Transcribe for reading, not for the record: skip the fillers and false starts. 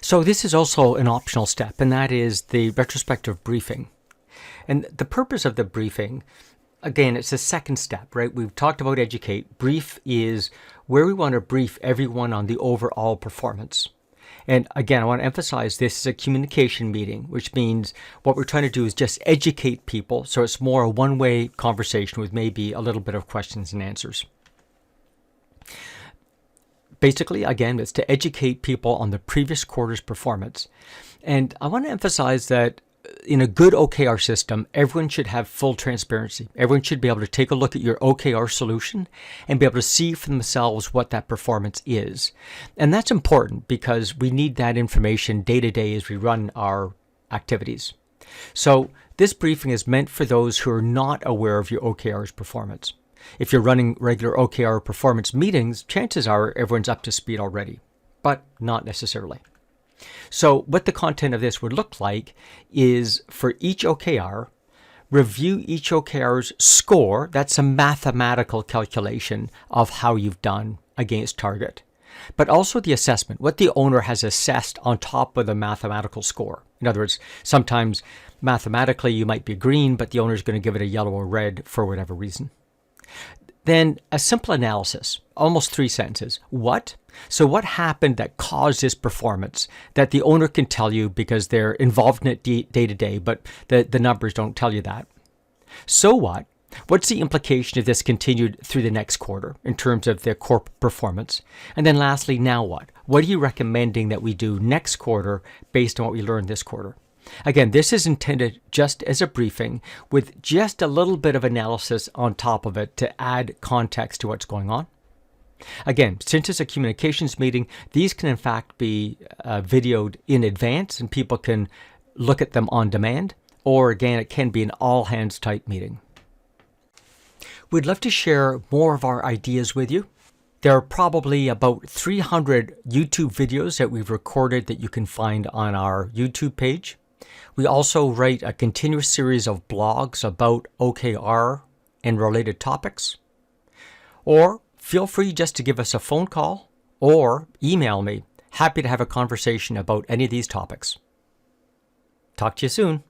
So this is also an optional step, and that is the retrospective briefing. And the purpose of the briefing, again, it's the second step, right? We've talked about educate. Brief is where we want to brief everyone on the overall performance. And again, I want to emphasize this is a communication meeting, which means what we're trying to do is just educate people. So it's more a one-way conversation with maybe a little bit of questions and answers. Basically, again, it's to educate people on the previous quarter's performance. And I want to emphasize that in a good OKR system, everyone should have full transparency. Everyone should be able to take a look at your OKR solution and be able to see for themselves what that performance is. And that's important because we need that information day to day as we run our activities. So this briefing is meant for those who are not aware of your OKR's performance. If you're running regular OKR performance meetings, chances are everyone's up to speed already, but not necessarily. So what the content of this would look like is for each OKR, review each OKR's score. That's a mathematical calculation of how you've done against target, but also the assessment, what the owner has assessed on top of the mathematical score. In other words, sometimes mathematically you might be green, but the owner is going to give it a yellow or red for whatever reason. Then a simple analysis, almost 3 sentences. What? So what happened that caused this performance that the owner can tell you because they're involved in it day to day, but the numbers don't tell you that. So what? What's the implication if this continued through the next quarter in terms of their core performance? And then lastly, now what? What are you recommending that we do next quarter based on what we learned this quarter? Again, this is intended just as a briefing with just a little bit of analysis on top of it to add context to what's going on. Again, since it's a communications meeting, these can in fact be videoed in advance and people can look at them on demand, or again, it can be an all-hands type meeting. We'd love to share more of our ideas with you. There are probably about 300 YouTube videos that we've recorded that you can find on our YouTube page. We also write a continuous series of blogs about OKR and related topics. Or feel free just to give us a phone call or email me. Happy to have a conversation about any of these topics. Talk to you soon.